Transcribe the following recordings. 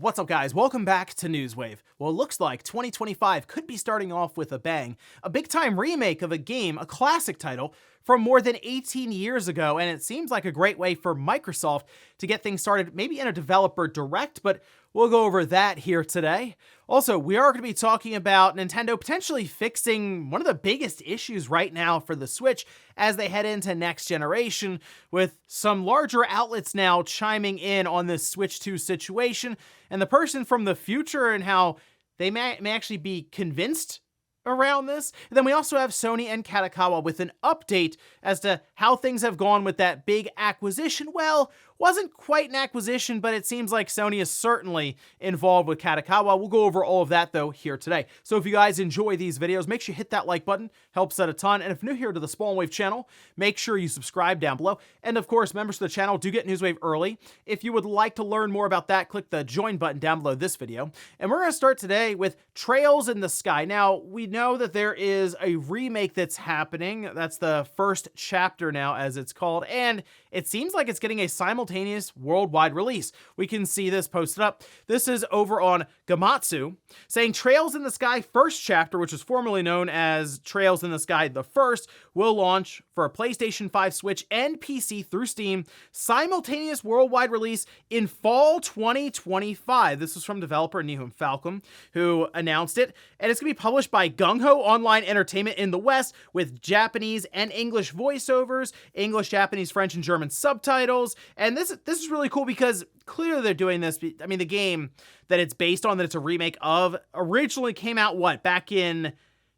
What's up, guys? Welcome back to Newswave. Well, it looks like 2025 could be starting off with a bang. A big-time remake of a game, a classic title, from more than 18 years ago, and it seems like a great way for Microsoft to get things started, maybe in a developer direct, but we'll go over that here today. Also, we are going to be talking about Nintendo potentially fixing one of the biggest issues right now for the Switch as they head into next generation, with some larger outlets now chiming in on this Switch 2 situation, and the person from the future and how they may actually be convinced around this. And then we also have Sony and Kadokawa with an update as to how things have gone with that big acquisition. Well, wasn't quite an acquisition, but it seems like Sony is certainly involved with Kadokawa. We'll go over all of that, though, here today. So if you guys enjoy these videos, make sure you hit that like button. Helps out a ton. And if you're new here to the Spawn Wave channel, make sure you subscribe down below. And of course, members of the channel do get Newswave early. If you would like to learn more about that, click the join button down below this video. And we're going to start today with Trails in the Sky. Now, we know that there is a remake that's happening. That's the first chapter now, as it's called. And it seems like it's getting a simultaneous worldwide release. We can see this posted up. This is over on Gamatsu, saying Trails in the Sky first chapter, which was formerly known as Trails in the Sky the First, will launch for a PlayStation 5, Switch, and PC through Steam, simultaneous worldwide release in fall 2025. This was from developer Nihon Falcom, who announced it, and it's going to be published by Gung Ho Online Entertainment in the West, with Japanese and English voiceovers, English, Japanese, French, and German subtitles. And this is really cool because clearly they're doing this. I mean, the game that it's based on, that it's a remake of, originally came out, back in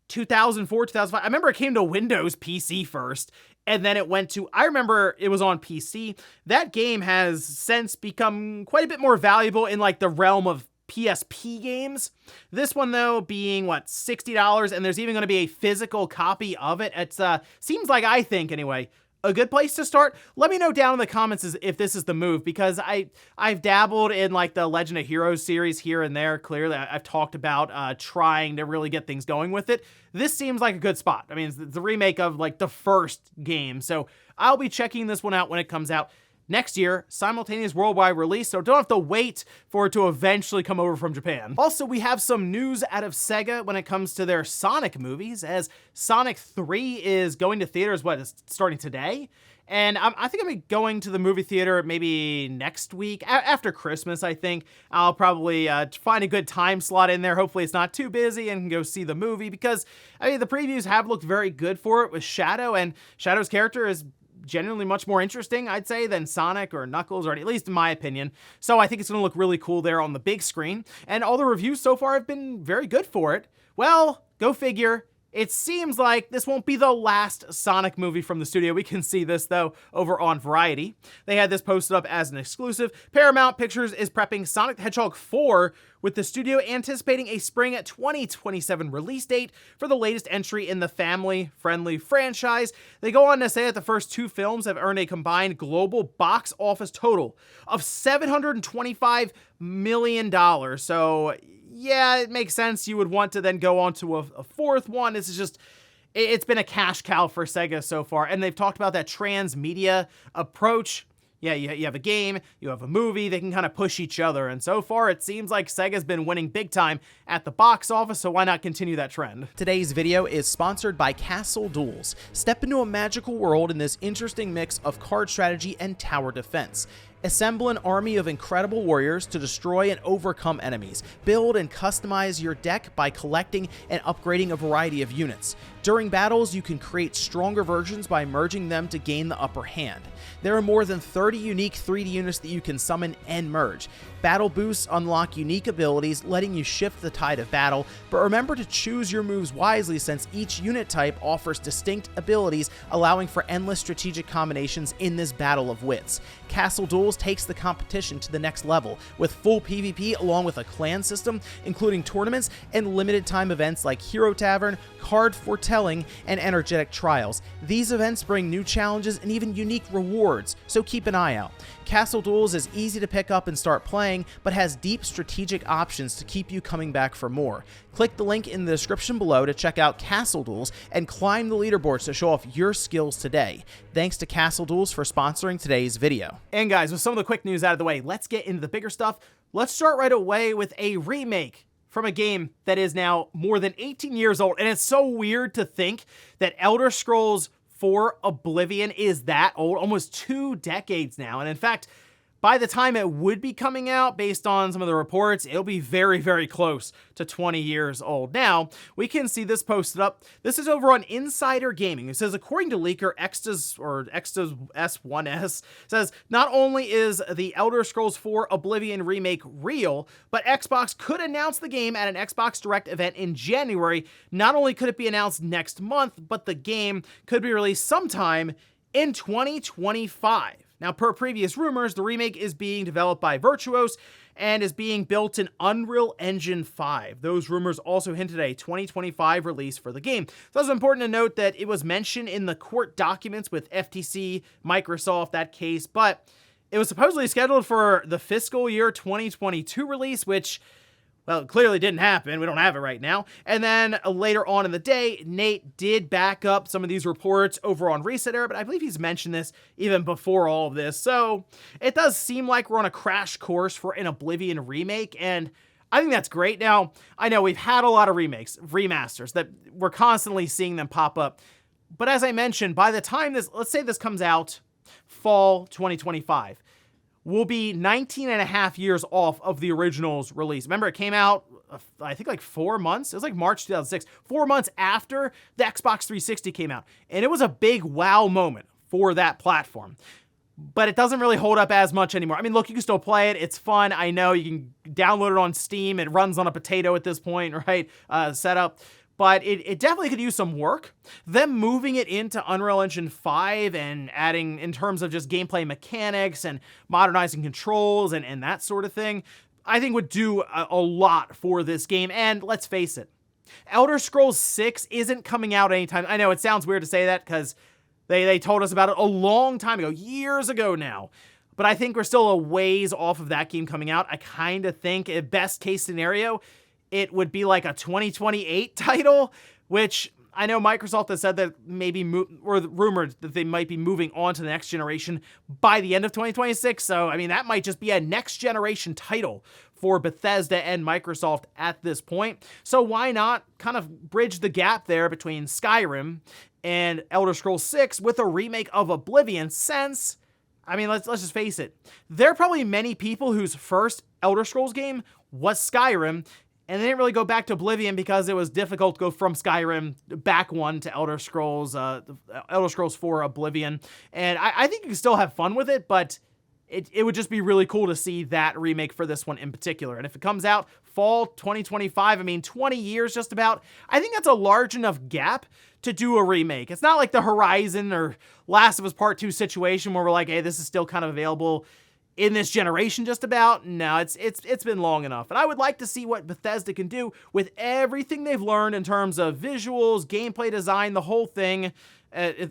2004, 2005. I remember it came to Windows PC first, and then it went to, I remember it was on PC. That game has since become quite a bit more valuable in like the realm of PSP games. This one, though, being $60, and there's even going to be a physical copy of it. It's seems like, I think anyway, a good place to start. Let me know down in the comments if this is the move, because I've dabbled in like the Legend of Heroes series here and there. Clearly, I've talked about trying to really get things going with it. This seems like a good spot. I mean, it's the remake of like the first game, so I'll be checking this one out when it comes out next year, simultaneous worldwide release, so don't have to wait for it to eventually come over from Japan. Also, we have some news out of Sega when it comes to their Sonic movies, as Sonic 3 is going to theaters, it's starting today? And I think I'm going to the movie theater maybe next week, after Christmas, I think. I'll probably find a good time slot in there. Hopefully it's not too busy and can go see the movie, because, I mean, the previews have looked very good for it with Shadow, and Shadow's character is genuinely much more interesting, I'd say, than Sonic or Knuckles, or at least in my opinion. So I think it's going to look really cool there on the big screen, and all the reviews so far have been very good for it. Well, go figure. It seems like this won't be the last Sonic movie from the studio. We can see this, though, over on Variety. They had this posted up as an exclusive. Paramount Pictures is prepping Sonic the Hedgehog 4, with the studio anticipating a spring 2027 release date for the latest entry in the family-friendly franchise. They go on to say that the first two films have earned a combined global box office total of $725 million. So yeah, it makes sense you would want to then go on to a fourth one. This is just, it's been a cash cow for Sega so far, and they've talked about that transmedia approach. Yeah, you have a game, you have a movie, they can kind of push each other, and so far it seems like Sega's been winning big time at the box office, so why not continue that trend? Today's video is sponsored by Castle Duels. Step into a magical world in this interesting mix of card strategy and tower defense. Assemble an army of incredible warriors to destroy and overcome enemies. Build and customize your deck by collecting and upgrading a variety of units. During battles, you can create stronger versions by merging them to gain the upper hand. There are more than 30 unique 3D units that you can summon and merge. Battle boosts unlock unique abilities, letting you shift the tide of battle, but remember to choose your moves wisely, since each unit type offers distinct abilities, allowing for endless strategic combinations in this battle of wits. Castle Duels takes the competition to the next level, with full PvP along with a clan system, including tournaments and limited time events like Hero Tavern, Card Foretelling, and Energetic Trials. These events bring new challenges and even unique rewards, so keep an eye out. Castle Duels is easy to pick up and start playing, but has deep strategic options to keep you coming back for more. Click the link in the description below to check out Castle Duels and climb the leaderboards to show off your skills today. Thanks to Castle Duels for sponsoring today's video. And guys, with some of the quick news out of the way, let's get into the bigger stuff. Let's start right away with a remake from a game that is now more than 18 years old. And it's so weird to think that Elder Scrolls 4 Oblivion is that old, almost 2 decades now. And in fact, by the time it would be coming out, based on some of the reports, it'll be very, very close to 20 years old. Now, we can see this posted up. This is over on Insider Gaming. It says, according to leaker Extas S1S, says, not only is the Elder Scrolls 4 Oblivion remake real, but Xbox could announce the game at an Xbox Direct event in January. Not only could it be announced next month, but the game could be released sometime in 2025. Now, per previous rumors, the remake is being developed by Virtuos and is being built in Unreal Engine 5. Those rumors also hinted at a 2025 release for the game. So it's important to note that it was mentioned in the court documents with FTC, Microsoft, that case, but it was supposedly scheduled for the fiscal year 2022 release, which, well, it clearly didn't happen. We don't have it right now. And then later on in the day, Nate did back up some of these reports over on Reset Era, but I believe he's mentioned this even before all of this. So it does seem like we're on a crash course for an Oblivion remake, and I think that's great. Now, I know we've had a lot of remakes, remasters, that we're constantly seeing them pop up. But as I mentioned, by the time let's say this comes out fall 2025, will be 19 and a half years off of the original's release. Remember, it came out, I think, like 4 months. It was like March 2006, 4 months after the Xbox 360 came out. And it was a big wow moment for that platform. But it doesn't really hold up as much anymore. I mean, look, you can still play it. It's fun. I know you can download it on Steam. It runs on a potato at this point, right? Setup. But it definitely could use some work. Them moving it into Unreal Engine 5 and adding in terms of just gameplay mechanics and modernizing controls and that sort of thing, I think would do a lot for this game. And let's face it, Elder Scrolls 6 isn't coming out anytime. I know it sounds weird to say that because they told us about it a long time ago, years ago now. But I think we're still a ways off of that game coming out. I kind of think, a best case scenario, it would be like a 2028 title, which I know Microsoft has said that maybe, or rumored that they might be moving on to the next generation by the end of 2026. So, I mean, that might just be a next generation title for Bethesda and Microsoft at this point. So why not kind of bridge the gap there between Skyrim and Elder Scrolls 6 with a remake of Oblivion, since, I mean, let's just face it, there are probably many people whose first Elder Scrolls game was Skyrim, and they didn't really go back to Oblivion because it was difficult to go from Skyrim back one to Elder Scrolls 4 Oblivion. And I think you can still have fun with it, but it would just be really cool to see that remake for this one in particular. And if it comes out fall 2025, I mean, 20 years just about, I think that's a large enough gap to do a remake. It's not like the Horizon or Last of Us Part 2 situation where we're like, hey, this is still kind of available in this generation just about. No, it's been long enough. And I would like to see what Bethesda can do with everything they've learned in terms of visuals, gameplay design, the whole thing,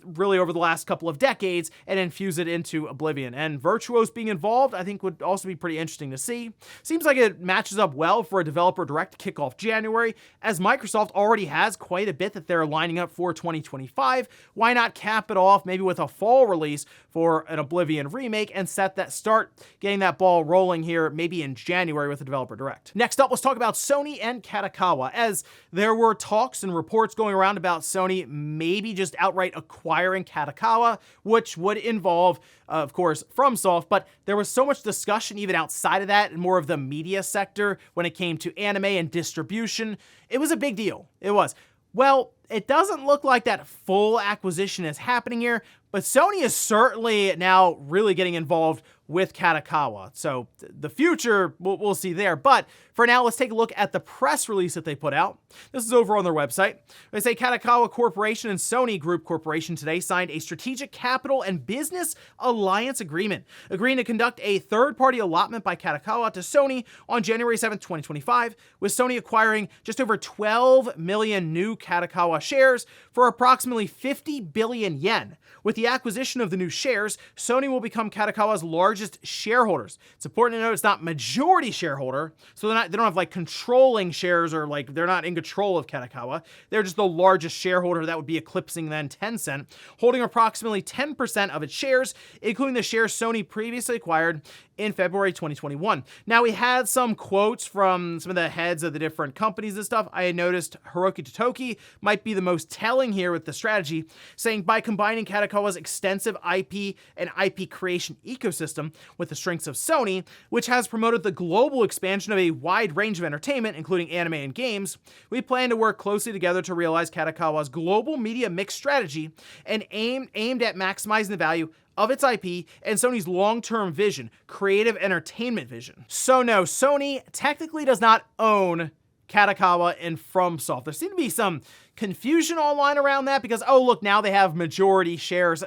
really over the last couple of decades, and infuse it into Oblivion. And Virtuos being involved, I think, would also be pretty interesting to see. Seems like it matches up well for a developer direct to kick off January, as Microsoft already has quite a bit that they're lining up for 2025. Why not cap it off maybe with a fall release for an Oblivion remake and start getting that ball rolling here maybe in January with a developer direct. Next up, let's talk about Sony and Kadokawa, as there were talks and reports going around about Sony maybe just outright acquiring Kadokawa, which would involve, of course, FromSoft, but there was so much discussion even outside of that and more of the media sector when it came to anime and distribution. It was a big deal. It was. Well, it doesn't look like that full acquisition is happening here, but Sony is certainly now really getting involved with Kadokawa. So the future, we'll see there. But for now, let's take a look at the press release that they put out. This is over on their website. They say Kadokawa Corporation and Sony Group Corporation today signed a strategic capital and business alliance agreement, agreeing to conduct a third-party allotment by Kadokawa to Sony on January 7th, 2025, with Sony acquiring just over 12 million new Kadokawa shares for approximately 50 billion yen. With the acquisition of the new shares, Sony will become Kadokawa's largest shareholders. It's important to note it's not majority shareholder, so they don't have like controlling shares, or like they're not in control of Kadokawa. They're just the largest shareholder. That would be eclipsing then Tencent, holding approximately 10% of its shares, including the shares Sony previously acquired in February 2021. Now, we had some quotes from some of the heads of the different companies and stuff. I had noticed Hiroki Totoki might be the most telling here with the strategy, saying by combining Kadokawa's extensive IP and IP creation ecosystem with the strengths of Sony, which has promoted the global expansion of a wide range of entertainment, including anime and games, we plan to work closely together to realize Kadokawa's global media mix strategy and aimed at maximizing the value of its IP and Sony's long-term vision, creative entertainment vision. So no, Sony technically does not own Kadokawa and FromSoft. There seemed to be some confusion online around that because, oh look, now they have majority shares.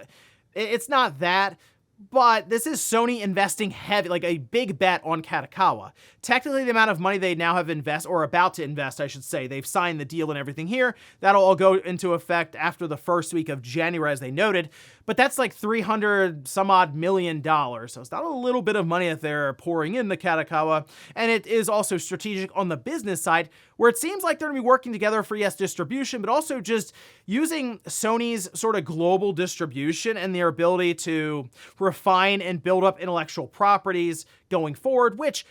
It's not that. But this is Sony investing heavy, like a big bet on Kadokawa. Technically, the amount of money they now have invested, or about to invest, I should say, they've signed the deal and everything here. That'll all go into effect after the first week of January, as they noted. But that's like $300 some odd million. So it's not a little bit of money that they're pouring into Kadokawa. And it is also strategic on the business side, where it seems like they're going to be working together for, yes, distribution, but also just using Sony's sort of global distribution and their ability to refine and build up intellectual properties going forward, which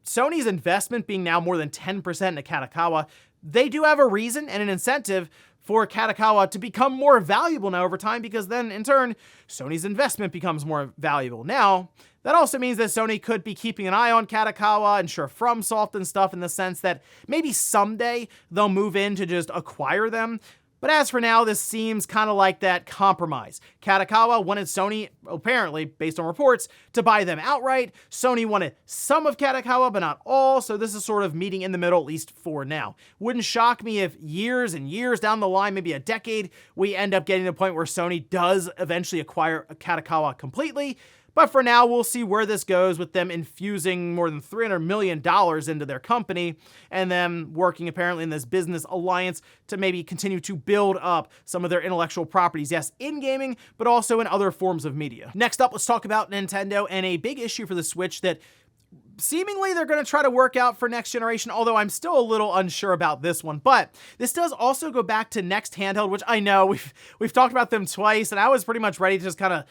Sony's investment being now more than 10% into Kadokawa, they do have a reason and an incentive for Kadokawa to become more valuable now over time, because then in turn, Sony's investment becomes more valuable. Now, that also means that Sony could be keeping an eye on Kadokawa and sure FromSoft and stuff, in the sense that maybe someday they'll move in to just acquire them. But as for now, this seems kind of like that compromise. Kadokawa wanted Sony, apparently, based on reports, to buy them outright. Sony wanted some of Kadokawa, but not all, so this is sort of meeting in the middle, at least for now. Wouldn't shock me if years and years down the line, maybe a decade, we end up getting to the point where Sony does eventually acquire Kadokawa completely. But for now, we'll see where this goes, with them infusing more than $300 million into their company and them working apparently in this business alliance to maybe continue to build up some of their intellectual properties, yes, in gaming, but also in other forms of media. Next up, let's talk about Nintendo and a big issue for the Switch that seemingly they're going to try to work out for next generation, although I'm still a little unsure about this one. But this does also go back to next handheld, which I know we've talked about them twice, and I was pretty much ready to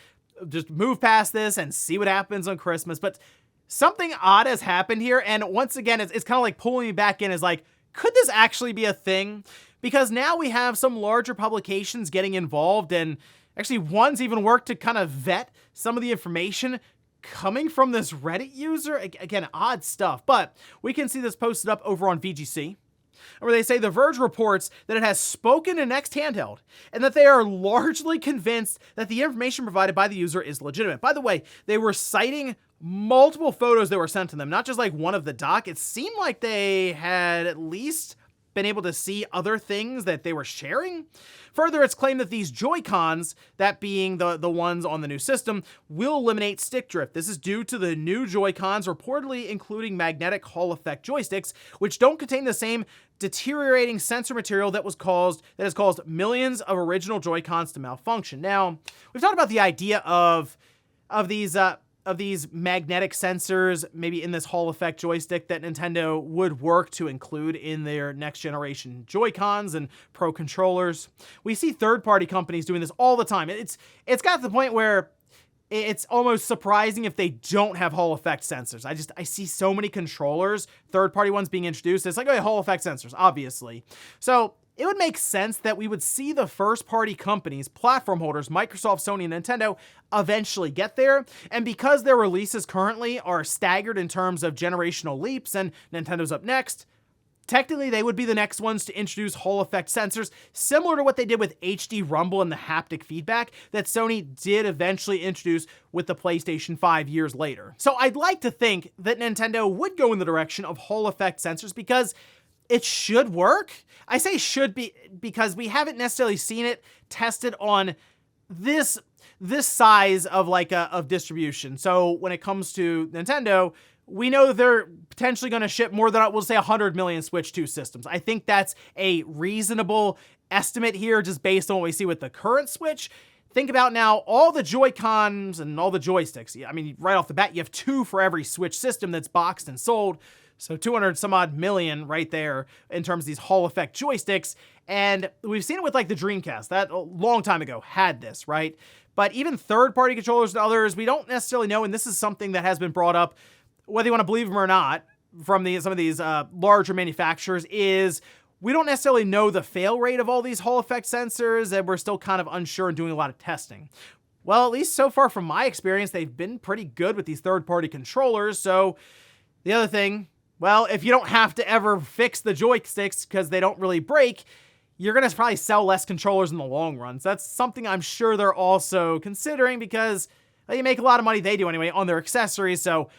just move past this and see what happens on Christmas. But something odd has happened here, and once again, it's kind of like pulling me back in, is like, could this actually be a thing? Because now we have some larger publications getting involved, and actually one's even worked to kind of vet some of the information coming from this Reddit user. Again, odd stuff, but we can see this posted up over on VGC, where they say The Verge reports that it has spoken to Next Handheld and that they are largely convinced that the information provided by the user is legitimate. By the way, they were citing multiple photos that were sent to them, not just like one of the dock. It seemed like they had at least been able to see other things that they were sharing. Further, it's claimed that these Joy-Cons, that being the ones on the new system, will eliminate stick drift. This is due to the new Joy-Cons reportedly including magnetic Hall effect joysticks, which don't contain the same deteriorating sensor material that has caused millions of original Joy-Cons to malfunction. Now, we've talked about the idea of these magnetic sensors, maybe in this Hall effect joystick, that Nintendo would work to include in their next generation Joy-Cons and Pro controllers. We see third-party companies doing this all the time. It's got to the point where it's almost surprising if they don't have Hall effect sensors. I see so many controllers, third-party ones being introduced. It's like, oh yeah, Hall effect sensors, obviously. So it would make sense that we would see the first-party companies, platform holders, Microsoft, Sony, and Nintendo, eventually get there. And because their releases currently are staggered in terms of generational leaps, and Nintendo's up next, technically they would be the next ones to introduce Hall effect sensors, similar to what they did with HD Rumble and the haptic feedback that Sony did eventually introduce with the PlayStation 5 years later. So I'd like to think that Nintendo would go in the direction of Hall effect sensors, because it should work. I say should be because we haven't necessarily seen it tested on this size of distribution. So when it comes to Nintendo, we know they're potentially going to ship more than, we'll say, 100 million Switch 2 systems. I think that's a reasonable estimate here, just based on what we see with the current Switch. Think about now all the Joy-Cons and all the joysticks. I mean, right off the bat, you have 2 for every Switch system that's boxed and sold. So 200 some odd million right there in terms of these Hall effect joysticks. And we've seen it with like the Dreamcast, that a long time ago had this, right? But even third-party controllers and others, we don't necessarily know, and this is something that has been brought up, whether you want to believe them or not, from some of these larger manufacturers, is we don't necessarily know the fail rate of all these Hall effect sensors, and we're still kind of unsure and doing a lot of testing. Well, at least so far from my experience, they've been pretty good with these third-party controllers. So the other thing, well, if you don't have to ever fix the joysticks because they don't really break, you're going to probably sell less controllers in the long run. So that's something I'm sure they're also considering because they make a lot of money, they do anyway, on their accessories. So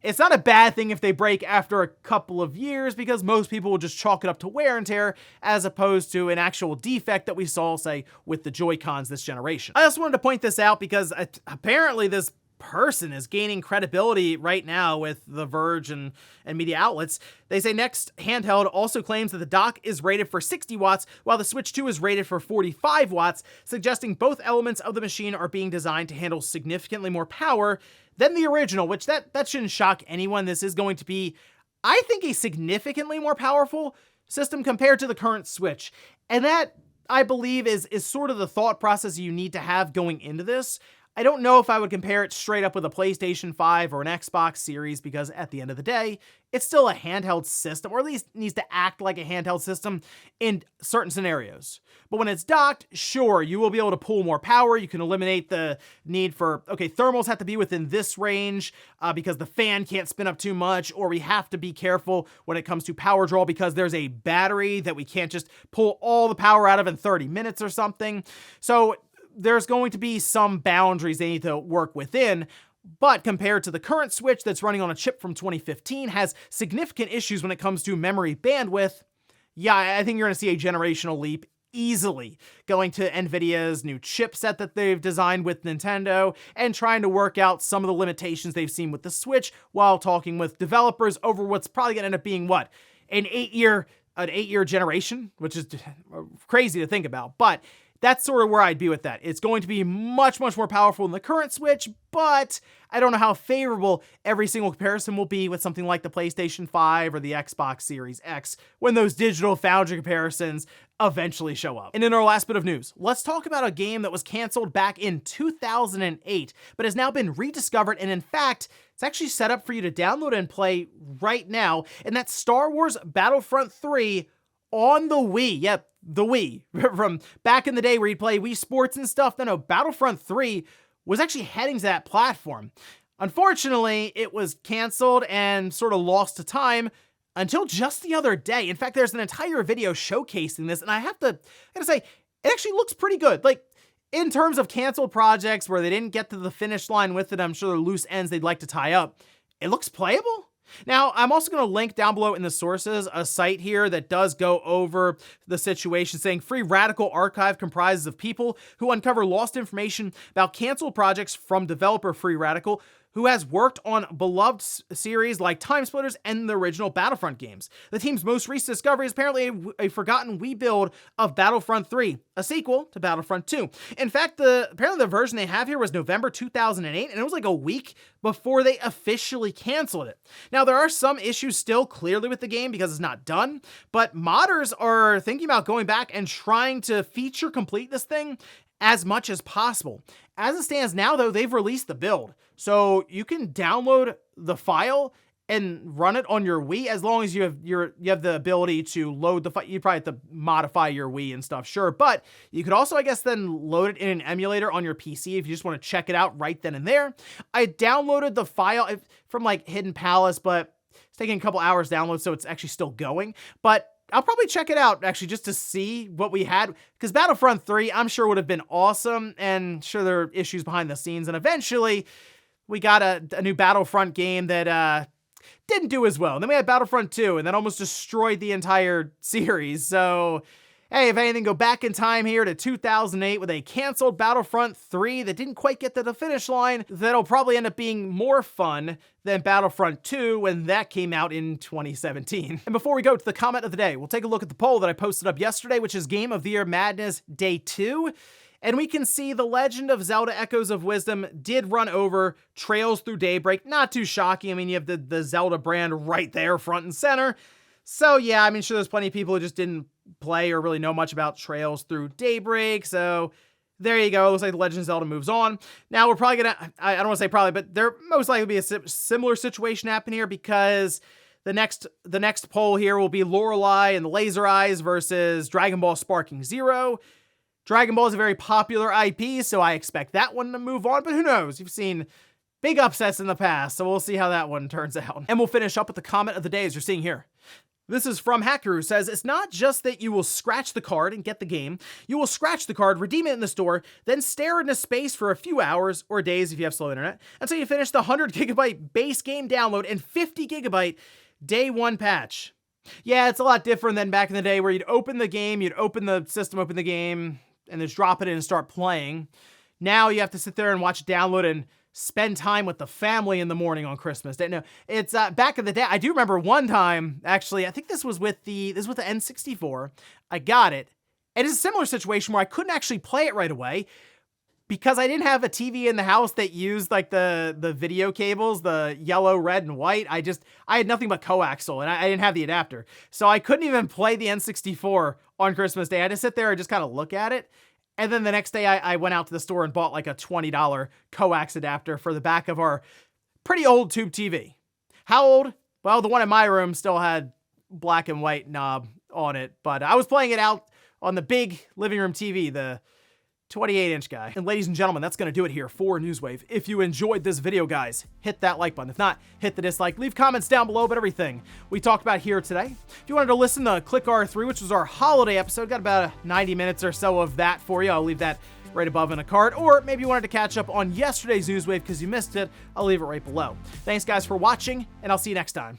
it's not a bad thing if they break after a couple of years because most people will just chalk it up to wear and tear as opposed to an actual defect that we saw, say, with the Joy-Cons this generation. I also wanted to point this out because apparently this person is gaining credibility right now with The Verge and media outlets. They say Next Handheld also claims that the dock is rated for 60 watts, while the Switch 2 is rated for 45 watts, suggesting both elements of the machine are being designed to handle significantly more power than the original, which that shouldn't shock anyone. This is going to be, I think, a significantly more powerful system compared to the current Switch. And that, I believe, is sort of the thought process you need to have going into this. I don't know if I would compare it straight up with a PlayStation 5 or an Xbox Series because at the end of the day, it's still a handheld system, or at least needs to act like a handheld system in certain scenarios. But when it's docked, sure, you will be able to pull more power. You can eliminate the need for, okay, thermals have to be within this range because the fan can't spin up too much, or we have to be careful when it comes to power draw because there's a battery that we can't just pull all the power out of in 30 minutes or something. So there's going to be some boundaries they need to work within, but compared to the current Switch that's running on a chip from 2015, has significant issues when it comes to memory bandwidth. Yeah, I think you're going to see a generational leap easily going to NVIDIA's new chipset that they've designed with Nintendo and trying to work out some of the limitations they've seen with the Switch while talking with developers over what's probably going to end up being, what, an 8-year generation, which is crazy to think about, but that's sort of where I'd be with that. It's going to be much, much more powerful than the current Switch, but I don't know how favorable every single comparison will be with something like the PlayStation 5 or the Xbox Series X when those digital foundry comparisons eventually show up. And in our last bit of news, let's talk about a game that was canceled back in 2008, but has now been rediscovered, and in fact, it's actually set up for you to download and play right now, and that's Star Wars Battlefront 3 on the Wii. Yep, the Wii. From back in the day where you'd play Wii Sports and stuff, no, Battlefront 3 was actually heading to that platform. Unfortunately, it was canceled and sort of lost to time until just the other day. In fact, there's an entire video showcasing this, and I gotta say, it actually looks pretty good. Like, in terms of canceled projects where they didn't get to the finish line with it, I'm sure there are loose ends they'd like to tie up. It looks playable. Now, I'm also going to link down below in the sources a site here that does go over the situation, saying Free Radical Archive comprises of people who uncover lost information about canceled projects from developer Free Radical, who has worked on beloved series like Time Splitters and the original Battlefront games. The team's most recent discovery is apparently a forgotten Wii build of Battlefront 3, a sequel to Battlefront 2. In fact, apparently the version they have here was November 2008, and it was like a week before they officially canceled it. Now, there are some issues still clearly with the game because it's not done, but modders are thinking about going back and trying to feature complete this thing as much as possible. As it stands now, though, they've released the build, so you can download the file and run it on your Wii as long as you have the ability to load the file. You probably have to modify your Wii and stuff, sure, but you could also, I guess, then load it in an emulator on your PC if you just want to check it out right then and there. I downloaded the file from like Hidden Palace, but it's taking a couple hours to download, so it's actually still going, but I'll probably check it out, actually, just to see what we had, because Battlefront 3, I'm sure, would have been awesome, and sure, there are issues behind the scenes, and eventually, we got a new Battlefront game that didn't do as well. And then we had Battlefront 2, and that almost destroyed the entire series, so hey, if anything, go back in time here to 2008 with a canceled Battlefront 3 that didn't quite get to the finish line. That'll probably end up being more fun than Battlefront 2 when that came out in 2017. And before we go to the comment of the day, we'll take a look at the poll that I posted up yesterday, which is Game of the Year Madness Day 2. And we can see The Legend of Zelda Echoes of Wisdom did run over Trails Through Daybreak. Not too shocking. I mean, you have the Zelda brand right there, front and center. So yeah, I mean, sure, there's plenty of people who just didn't play or really know much about Trails Through Daybreak. So there you go. It looks like The Legend of Zelda moves on. Now we're probably gonna, I don't want to say probably, but there most likely be a similar situation happen here, because the next poll here will be Lorelei and the Laser Eyes versus Dragon Ball Sparking Zero. Dragon Ball is a very popular IP, so I expect that one to move on, but who knows? You've seen big upsets in the past, so we'll see how that one turns out. And we'll finish up with the comment of the day, as you're seeing here. This is from Hacker, who says, it's not just that you will scratch the card and get the game. You will scratch the card, redeem it in the store, then stare into space for a few hours or days if you have slow internet, until you finish the 100 gigabyte base game download and 50 gigabyte day one patch. Yeah, it's a lot different than back in the day where you'd open the game, you'd open the system, open the game, and just drop it in and start playing. Now you have to sit there and watch it download and spend time with the family in the morning on Christmas Day. No, it's back in the day. I do remember one time, actually, I think this was with the N64. I got it. And it's a similar situation where I couldn't actually play it right away because I didn't have a TV in the house that used like the video cables, the yellow, red, and white. I had nothing but coaxial, and I didn't have the adapter. So I couldn't even play the N64 on Christmas Day. I had to sit there and just kind of look at it. And then the next day I went out to the store and bought like a $20 coax adapter for the back of our pretty old tube TV. How old? Well, the one in my room still had black and white knob on it, but I was playing it out on the big living room TV, the 28-inch guy. And ladies and gentlemen, that's going to do it here for Newswave. If you enjoyed this video, guys, hit that like button. If not, hit the dislike. Leave comments down below about everything we talked about here today. If you wanted to listen to Click R3, which was our holiday episode, got about 90 minutes or so of that for you. I'll leave that right above in a card. Or maybe you wanted to catch up on yesterday's Newswave because you missed it. I'll leave it right below. Thanks, guys, for watching, and I'll see you next time.